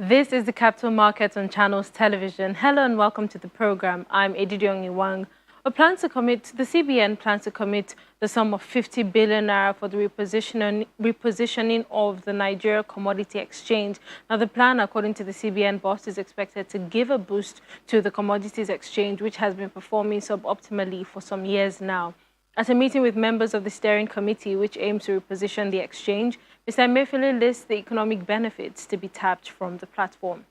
This is the Capital Markets on Channels Television. Hello and welcome to the program. I'm Edidiong Iwang. The CBN plans to commit the sum of 50 billion naira for the repositioning of the Nigeria Commodity Exchange. Now, the plan, according to the CBN boss, is expected to give a boost to the Commodities Exchange, which has been performing suboptimally for some years now. At a meeting with members of the steering committee, which aims to reposition the exchange, Mr. Emefiele lists the economic benefits to be tapped from the platform.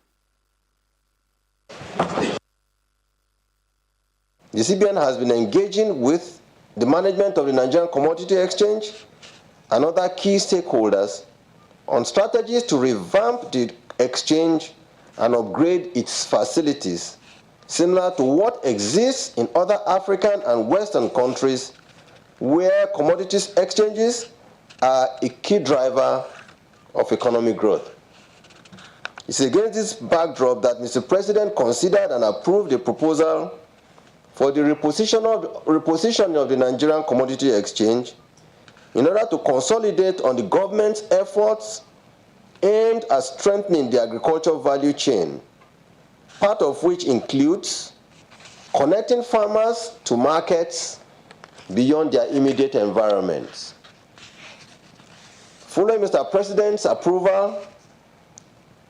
The CBN has been engaging with the management of the Nigerian Commodity Exchange and other key stakeholders on strategies to revamp the exchange and upgrade its facilities, similar to what exists in other African and Western countries where commodities exchanges are a key driver of economic growth. It's against this backdrop that Mr. President considered and approved a proposal for the repositioning of the Nigerian Commodity Exchange in order to consolidate on the government's efforts aimed at strengthening the agricultural value chain, part of which includes connecting farmers to markets beyond their immediate environments. Following Mr. President's approval,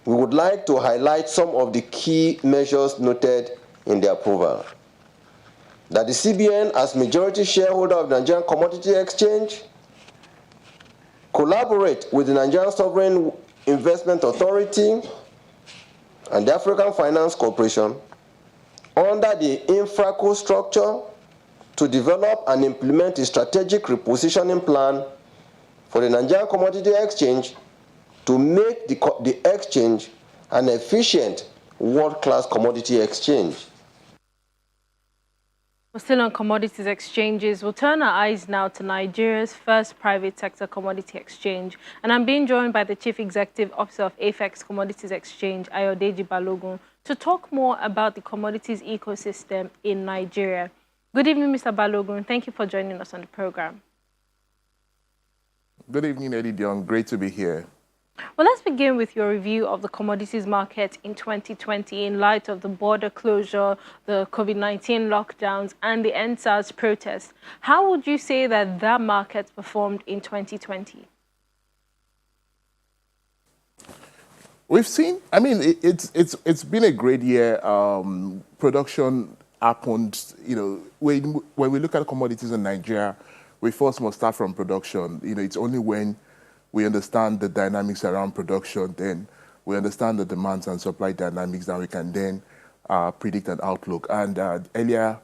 we would like to highlight some of the key measures noted in the approval. That the CBN, as majority shareholder of the Nigerian Commodity Exchange, collaborate with the Nigerian Sovereign Investment Authority and the African Finance Corporation under the InfraCo structure to develop and implement a strategic repositioning plan for the Nigerian Commodity Exchange to make the exchange an efficient world-class commodity exchange. We're still on commodities exchanges. We'll turn our eyes now to Nigeria's first private sector commodity exchange. And I'm being joined by the Chief Executive Officer of AFEX Commodities Exchange, Ayodeji Balogun, to talk more about the commodities ecosystem in Nigeria. Good evening, Mr. Balogun. Thank you for joining us on the program. Good evening, Edidiong. Great to be here. Well, let's begin with your review of the commodities market in 2020 in light of the border closure, the COVID-19 lockdowns, and the NSAS protests. How would you say that market performed in 2020? We've seen, I mean, it's been a great year. Production happened, you know, when we look at commodities in Nigeria, we first must start from production. You know, it's only when we understand the dynamics around production, then we understand the demands and supply dynamics, that we can then predict an outlook. And earlier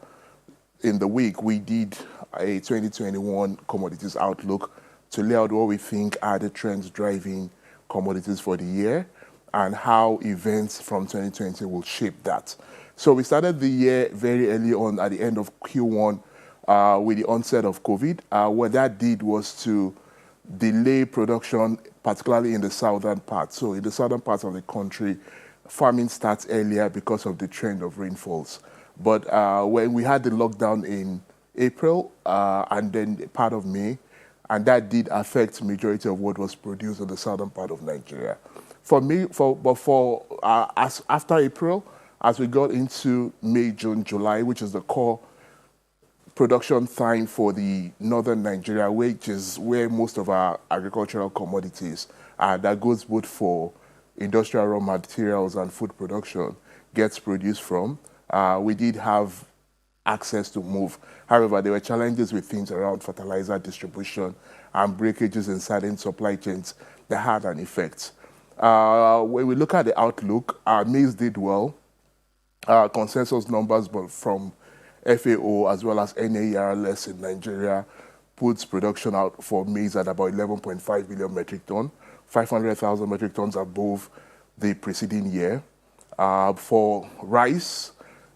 in the week, we did a 2021 commodities outlook to lay out what we think are the trends driving commodities for the year and how events from 2020 will shape that. So we started the year very early on at the end of Q1 with the onset of COVID. What that did was to delay production, particularly in the southern part. So in the southern parts of the country, farming starts earlier because of the trend of rainfalls. But when we had the lockdown in April and then part of May, and that did affect the majority of what was produced in the southern part of Nigeria. After April, as we got into May, June, July, which is the core production time for the northern Nigeria, which is where most of our agricultural commodities that goes both for industrial raw materials and food production gets produced from. We did have access to move. However, there were challenges with things around fertilizer distribution and breakages in certain supply chains that had an effect. When we look at the outlook, maize did well. Consensus numbers but from FAO as well as NAERLS in Nigeria puts production out for maize at about 11.5 billion metric ton, 500,000 metric tons above the preceding year. For rice,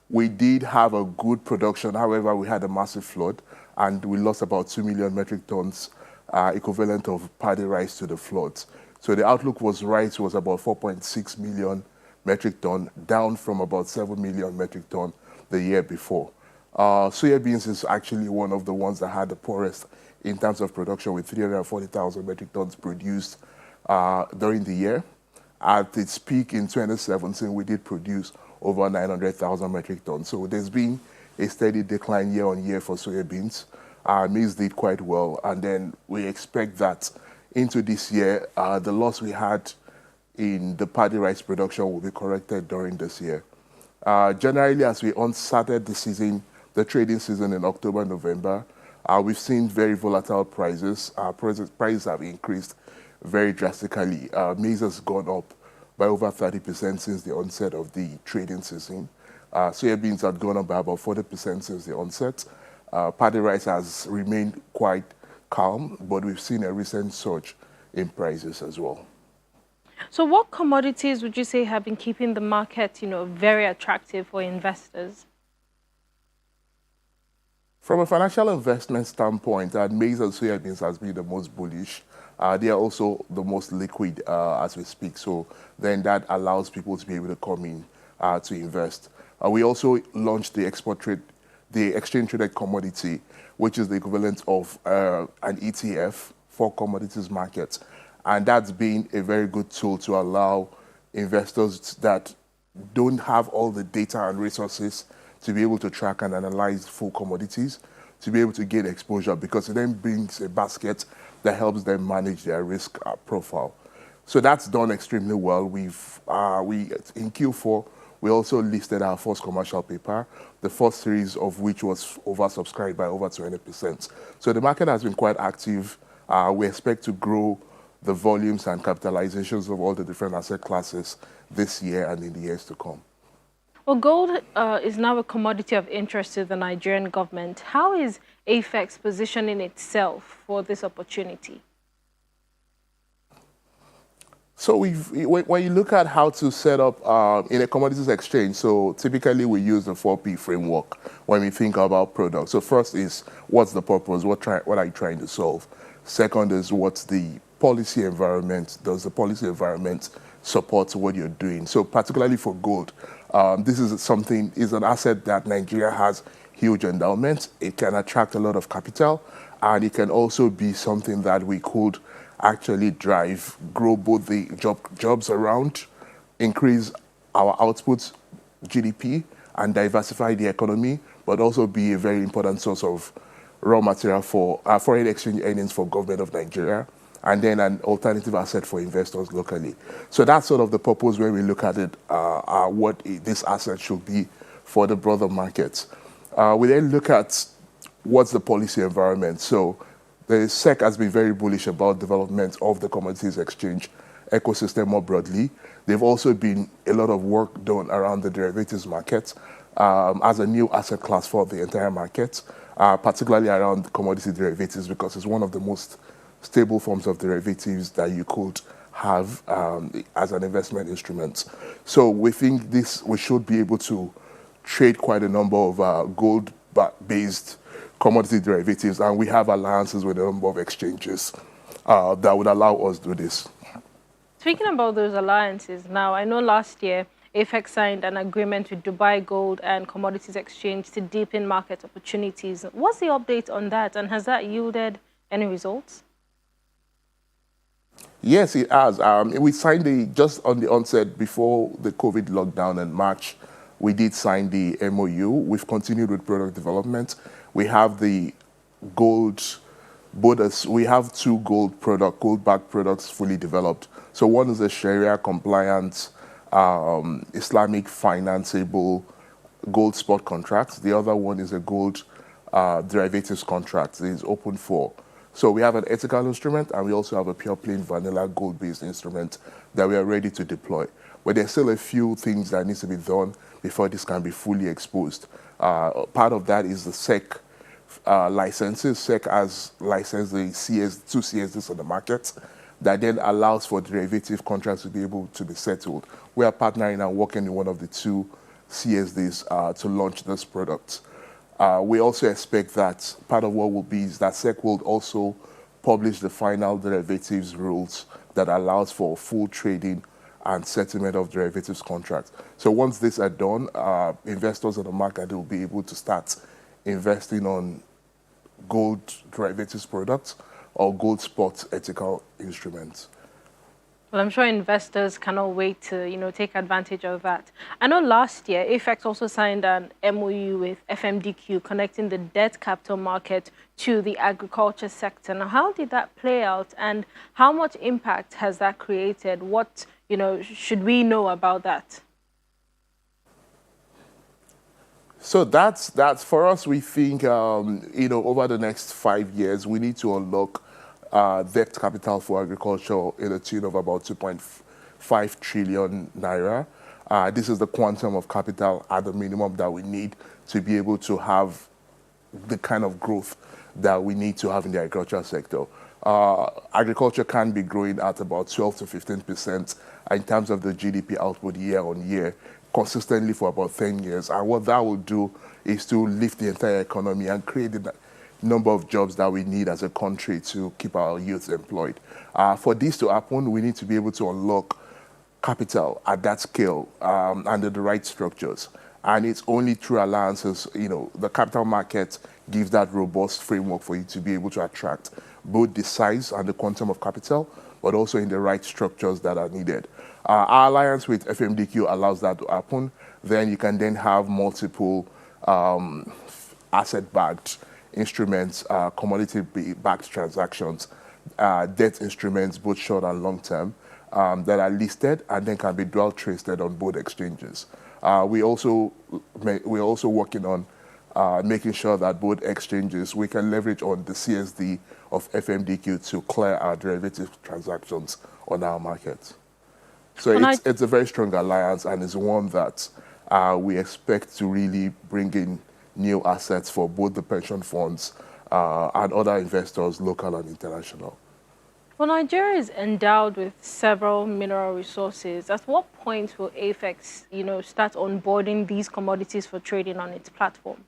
we did have a good production. However, we had a massive flood and we lost about 2 million metric tons equivalent of paddy rice to the floods. So the outlook was rice was about 4.6 million metric ton, down from about 7 million metric ton the year before. Soybeans is actually one of the ones that had the poorest in terms of production, with 340,000 metric tons produced during the year. At its peak in 2017, we did produce over 900,000 metric tons. So there's been a steady decline year on year for soybeans. Maize did quite well, and then we expect that into this year, the loss we had in the paddy rice production will be corrected during this year. Generally, as we started the season, the trading season in October, November, we've seen very volatile prices. Prices have increased very drastically. Maize has gone up by over 30% since the onset of the trading season. Soybeans have gone up by about 40% since the onset. Paddy rice has remained quite calm, but we've seen a recent surge in prices as well. So what commodities would you say have been keeping the market, very attractive for investors? From a financial investment standpoint, maize and soybeans has been the most bullish. They are also the most liquid as we speak. So then that allows people to be able to come in to invest. We also launched the exchange traded commodity, which is the equivalent of an ETF for commodities markets. And that's been a very good tool to allow investors that don't have all the data and resources to be able to track and analyze full commodities, to be able to gain exposure, because it then brings a basket that helps them manage their risk profile. So that's done extremely well. In Q4, we also listed our first commercial paper, the first series of which was oversubscribed by over 20%. So the market has been quite active. We expect to grow the volumes and capitalizations of all the different asset classes this year and in the years to come. Well, gold is now a commodity of interest to the Nigerian government. How is AFEX positioning itself for this opportunity? So when you look at how to set up in a commodities exchange, so typically we use the 4P framework when we think about products. So first is, what's the purpose? What are you trying to solve? Second is, what's the policy environment? Does the policy environment support what you're doing? So particularly for gold, this is an asset that Nigeria has huge endowment. It can attract a lot of capital, and it can also be something that we could actually grow both the jobs around, increase our output, GDP, and diversify the economy, but also be a very important source of raw material for foreign exchange earnings for government of Nigeria, and then an alternative asset for investors locally. So that's sort of the purpose when we look at it, what this asset should be for the broader markets. We then look at what's the policy environment. So the SEC has been very bullish about development of the commodities exchange ecosystem more broadly. They've also been a lot of work done around the derivatives market as a new asset class for the entire market, particularly around commodity derivatives, because it's one of the most stable forms of derivatives that you could have as an investment instrument. So we think we should be able to trade quite a number of gold-based commodity derivatives, and we have alliances with a number of exchanges that would allow us to do this. Speaking about those alliances, now I know last year AFEX signed an agreement with Dubai Gold and Commodities Exchange to deepen market opportunities. What's the update on that, and has that yielded any results? Yes, it has. We signed just on the onset before the COVID lockdown in March. We did sign the MOU. We've continued with product development. We have the gold borders. We have two gold-backed products fully developed. So one is a Sharia-compliant, Islamic financeable gold spot contract. The other one is a gold derivatives contract. It is open for. So we have an ethical instrument, and we also have a pure plain vanilla gold-based instrument that we are ready to deploy. But there's still a few things that needs to be done before this can be fully exposed. Part of that is the SEC licenses. SEC has licensed the two CSDs on the market that then allows for derivative contracts to be able to be settled. We are partnering and working in one of the two CSDs to launch this product. We also expect that part of what will be is that SEC will also publish the final derivatives rules that allows for full trading and settlement of derivatives contracts. So once these are done, investors in the market will be able to start investing on gold derivatives products or gold spot ethical instruments. Well, I'm sure investors cannot wait to, take advantage of that. I know last year, AFEX also signed an MOU with FMDQ connecting the debt capital market to the agriculture sector. Now, how did that play out, and how much impact has that created? What, should we know about that? So that's for us. We think over the next 5 years we need to unlock debt capital for agriculture in a tune of about 2.5 trillion naira. This is the quantum of capital at the minimum that we need to be able to have the kind of growth that we need to have in the agricultural sector. Agriculture can be growing at about 12 to 15% in terms of the GDP output year on year, consistently for about 10 years. And what that will do is to lift the entire economy and create the number of jobs that we need as a country to keep our youth employed. For this to happen, we need to be able to unlock capital at that scale under the right structures. And it's only through alliances, the capital market gives that robust framework for you to be able to attract both the size and the quantum of capital, but also in the right structures that are needed. Our alliance with FMDQ allows that to happen. Then you can then have multiple asset-backed instruments, commodity-backed transactions, debt instruments, both short and long term, that are listed and then can be dual traded on both exchanges. We're also working on making sure that both exchanges, we can leverage on the CSD of FMDQ to clear our derivative transactions on our market. So it's a very strong alliance, and it's one that we expect to really bring in new assets for both the pension funds and other investors, local and international. Well, Nigeria is endowed with several mineral resources. At what point will AFEX, start onboarding these commodities for trading on its platform?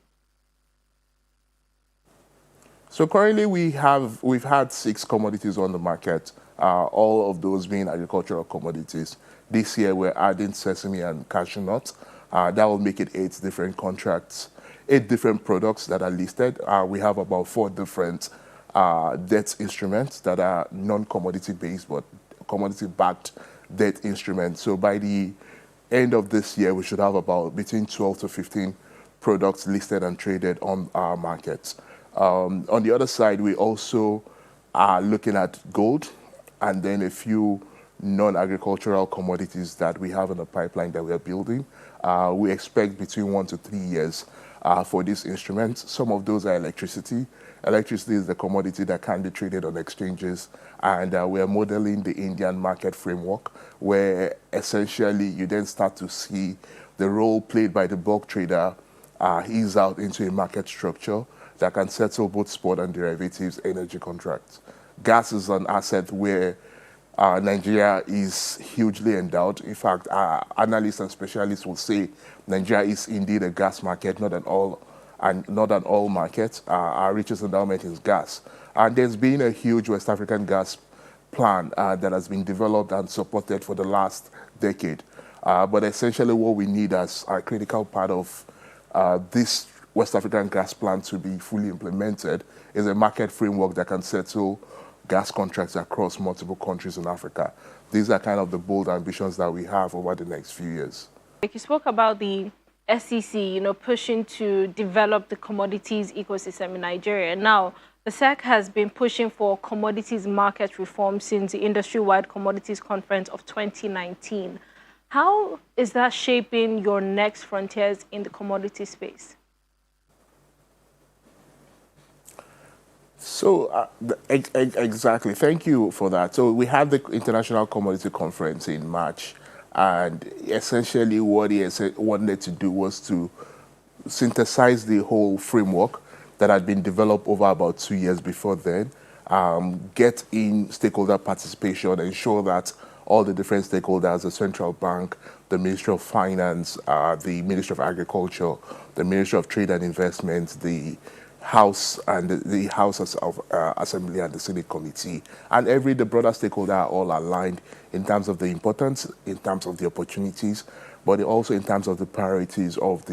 So currently we've had 6 commodities on the market, all of those being agricultural commodities. This year we're adding sesame and cashew nuts. That will make it 8 different contracts, 8 different products that are listed. We have about 4 different debt instruments that are non-commodity based but commodity-backed debt instruments. So by the end of this year, we should have about between 12 to 15 products listed and traded on our markets. On the other side, we also are looking at gold and then a few non-agricultural commodities that we have in the pipeline that we are building. We expect between 1 to 3 years for these instruments. Some of those are electricity. Electricity is the commodity that can be traded on exchanges, and we are modeling the Indian market framework, where essentially you then start to see the role played by the bulk trader ease out into a market structure that can settle both spot and derivatives energy contracts. Gas is an asset where Nigeria is hugely endowed. In fact, analysts and specialists will say Nigeria is indeed a gas market, not an oil market. Our richest endowment is gas. And there's been a huge West African gas plan that has been developed and supported for the last decade. But essentially what we need as a critical part of this West African gas plan to be fully implemented is a market framework that can settle gas contracts across multiple countries in Africa. These are kind of the bold ambitions that we have over the next few years. Like you spoke about the SEC, pushing to develop the commodities ecosystem in Nigeria. Now, the SEC has been pushing for commodities market reform since the industry-wide commodities conference of 2019. How is that shaping your next frontiers in the commodity space? So exactly, thank you for that. So we had the International Commodity Conference in March, and essentially what he wanted to do was to synthesize the whole framework that had been developed over about 2 years before then, get in stakeholder participation, ensure that all the different stakeholders, the central bank, the Ministry of Finance, the Ministry of Agriculture, the Ministry of Trade and Investment, the House and the House of Assembly and the Senate Committee, and the broader stakeholder are all aligned in terms of the importance, in terms of the opportunities, but also in terms of the priorities of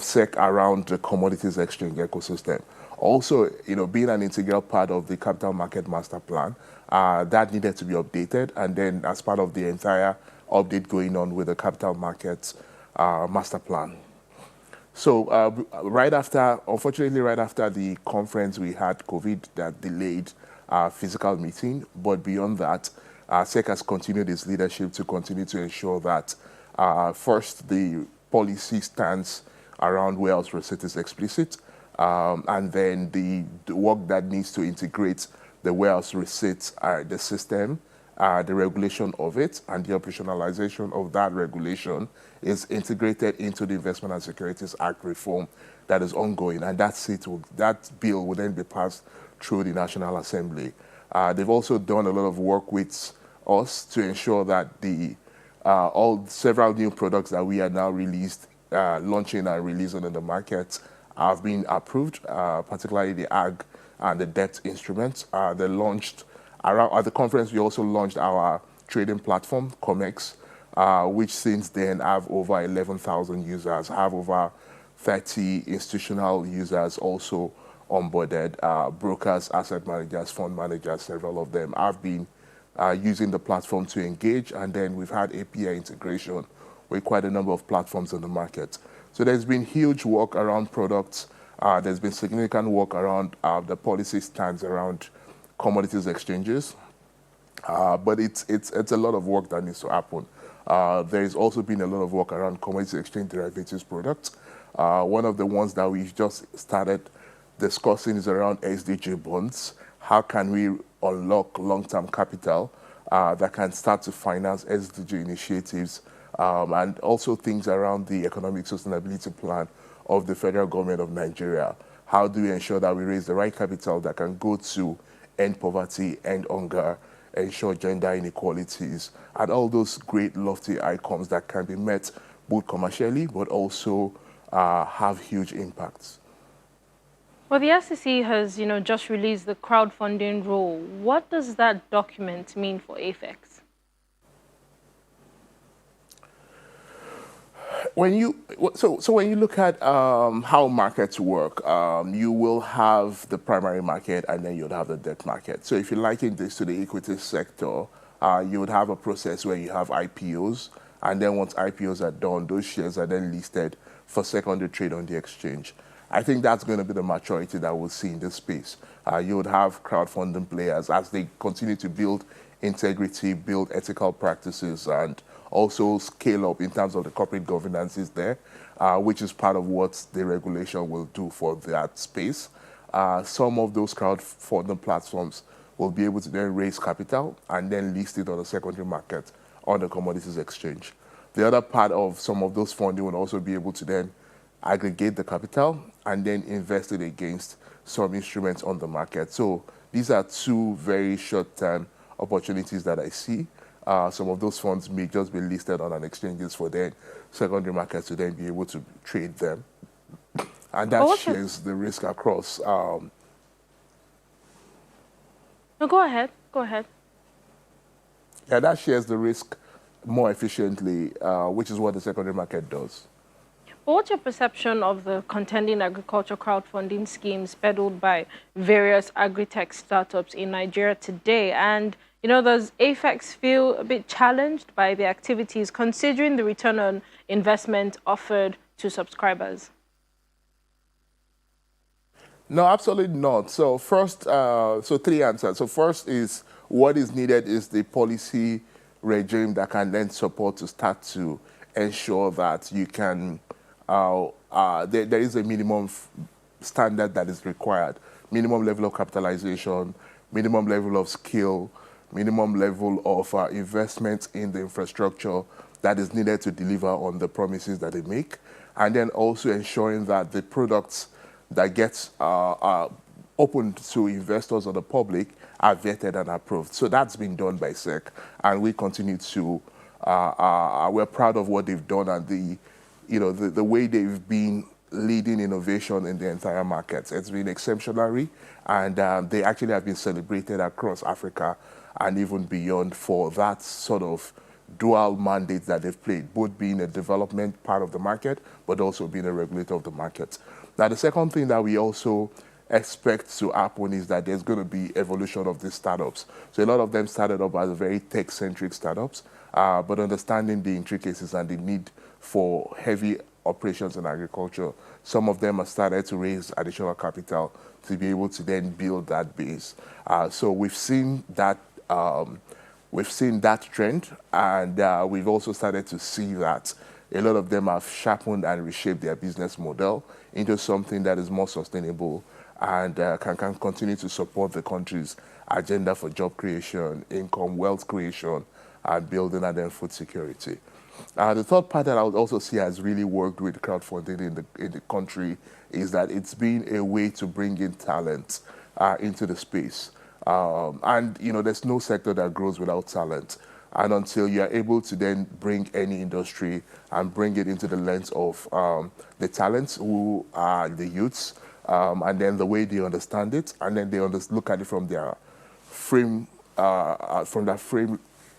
SEC around the commodities exchange ecosystem. Also, being an integral part of the Capital Market Master Plan, that needed to be updated, and then as part of the entire update going on with the capital markets master plan. So unfortunately, right after the conference, we had COVID that delayed our physical meeting. But beyond that, SEC has continued its leadership to continue to ensure that first, the policy stance around warehouse receipt is explicit, and then the work that needs to integrate the warehouse receipts, the system, the regulation of it, and the operationalization of that regulation is integrated into the Investment and Securities Act reform that is ongoing, and that bill will then be passed through the National Assembly. They've also done a lot of work with us to ensure that several new products that we are now launching and releasing in the market have been approved, particularly the ag and the debt instruments. They launched at the conference. We also launched our trading platform, COMEX, which since then have over 11,000 users, have over 30 institutional users also onboarded, brokers, asset managers, fund managers, several of them have been using the platform to engage, and then we've had API integration with quite a number of platforms in the market. So there's been huge work around products. There's been significant work around the policy stance around commodities exchanges, but it's a lot of work that needs to happen. There's also been a lot of work around commodity exchange derivatives products. One of the ones that we've just started discussing is around SDG bonds. How can we unlock long-term capital that can start to finance SDG initiatives, and also things around the economic sustainability plan of the federal government of Nigeria? How do we ensure that we raise the right capital that can go to end poverty, end hunger, ensure gender inequalities, and all those great lofty outcomes that can be met both commercially but also have huge impacts? Well, the SEC has, just released the crowdfunding rule. What does that document mean for AFEX? When you look at how markets work, you will have the primary market and then you'll have the debt market. So if you liken this to the equity sector, you would have a process where you have IPOs, and then once IPOs are done, those shares are then listed for secondary trade on the exchange. I think that's going to be the maturity that we'll see in this space. You would have crowdfunding players as they continue to build integrity, build ethical practices, and also scale up in terms of the corporate governance is there, which is part of what the regulation will do for that space. Some of those crowdfunding platforms will be able to then raise capital and then list it on the secondary market on the commodities exchange. The other part of some of those funding will also be able to then aggregate the capital and then invest it against some instruments on the market. So these are two very short-term opportunities that I see. Some of those funds may just be listed on an exchanges for then secondary markets to then be able to trade them. And that shares the risk across. No, go ahead. Go ahead. Yeah, that shares the risk more efficiently, which is what the secondary market does. But what's your perception of the contending agriculture crowdfunding schemes peddled by various agri-tech startups in Nigeria today? And, does AFEX feel a bit challenged by the activities, considering the return on investment offered to subscribers? No, absolutely not. So first, three answers. So first is what is needed is the policy regime that can then support to start to ensure that you can, there is a minimum standard that is required, minimum level of capitalization, minimum level of skill, minimum level of investment in the infrastructure that is needed to deliver on the promises that they make, and then also ensuring that the products that gets open to investors or the public are vetted and approved. So that's been done by SEC, and we continue to, we're proud of what they've done and the way they've been leading innovation in the entire market. It's been exemplary, and they actually have been celebrated across Africa and even beyond for that sort of dual mandate that they've played, both being a development part of the market, but also being a regulator of the market. Now, the second thing that we also expect to happen is that there's going to be evolution of these startups. So a lot of them started up as very tech-centric startups, but understanding the intricacies and the need for heavy operations in agriculture, some of them have started to raise additional capital to be able to then build that base. So we've seen that trend, and we've also started to see that a lot of them have sharpened and reshaped their business model into something that is more sustainable and can continue to support the country's agenda for job creation, income, wealth creation, and building and then food security. The third part that I would also see has really worked with crowdfunding in the country is that it's been a way to bring in talent into the space. And, you know, there's no sector that grows without talent. And until you are able to then bring any industry and bring it into the lens of the talents who are the youths, and then the way they understand it, and then they look at it from their frame, from that frame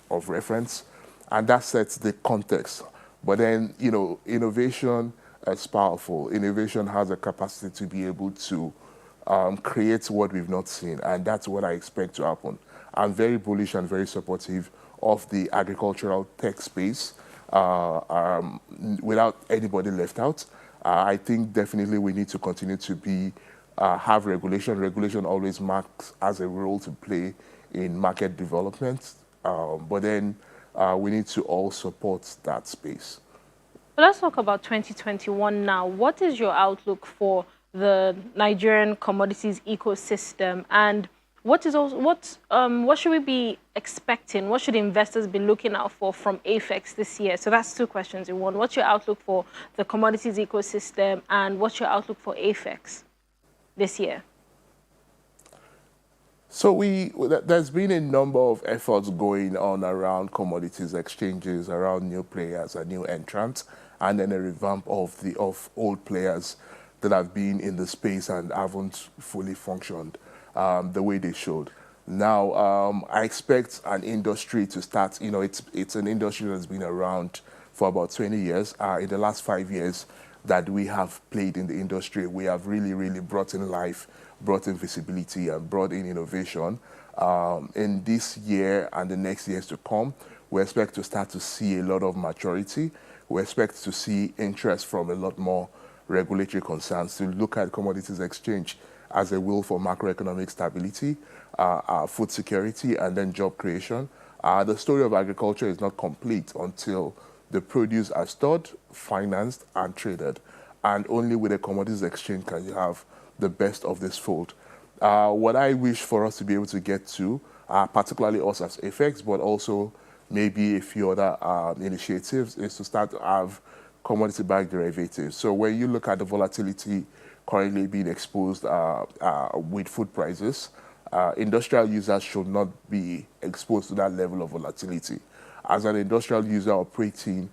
of reference, and that sets the context. But then, you know, innovation is powerful. Innovation has a capacity to be able to create what we've not seen, and that's what I expect to happen. I'm very bullish and very supportive of the agricultural tech space without anybody left out. I think definitely we need to continue to be have regulation. Regulation always has a role to play in market development, but then we need to all support that space. Well, let's talk about 2021 now. What is your outlook for the Nigerian commodities ecosystem, and what should we be expecting? What should investors be looking out for from AFEX this year? So that's two questions in one. What's your outlook for the commodities ecosystem, and what's your outlook for AFEX this year? So there's been a number of efforts going on around commodities exchanges, around new players and new entrants, and then a revamp of old players that have been in the space and haven't fully functioned the way they should. Now, I expect an industry to start, you know, it's an industry that's been around for about 20 years. In the last 5 years that we have played in the industry, we have really brought in life, brought in visibility, and brought in innovation. In this year and the next years to come, we expect to start to see a lot of maturity. We expect to see interest from a lot more regulatory concerns to look at commodities exchange as a wheel for macroeconomic stability, food security, and then job creation. The story of agriculture is not complete until the produce are stored, financed, and traded. And only with a commodities exchange can you have the best of this fold. What I wish for us to be able to get to, particularly us as AFEX, but also maybe a few other initiatives, is to start to have commodity-backed derivatives. So when you look at the volatility currently being exposed with food prices, industrial users should not be exposed to that level of volatility. As an industrial user operating,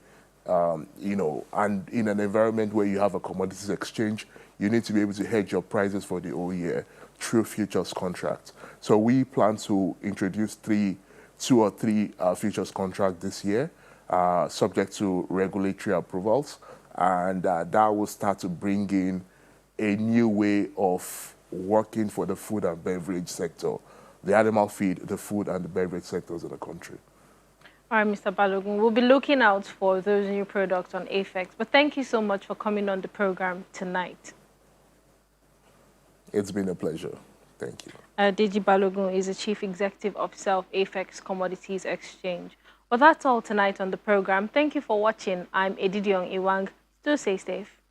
you know, and in an environment where you have a commodities exchange, you need to be able to hedge your prices for the whole year through futures contracts. So we plan to introduce two or three futures contracts this year, subject to regulatory approvals, and that will start to bring in a new way of working for the food and beverage sector, the animal feed, the food and the beverage sectors in the country. All right, Mr. Balogun, we'll be looking out for those new products on AFEX. But thank you so much for coming on the program tonight. It's been a pleasure. Thank you. Deji Balogun is the Chief Executive Officer of AFEX Commodities Exchange. Well, that's all tonight on the program. Thank you for watching. I'm Edidiong Iwang. Still stay safe.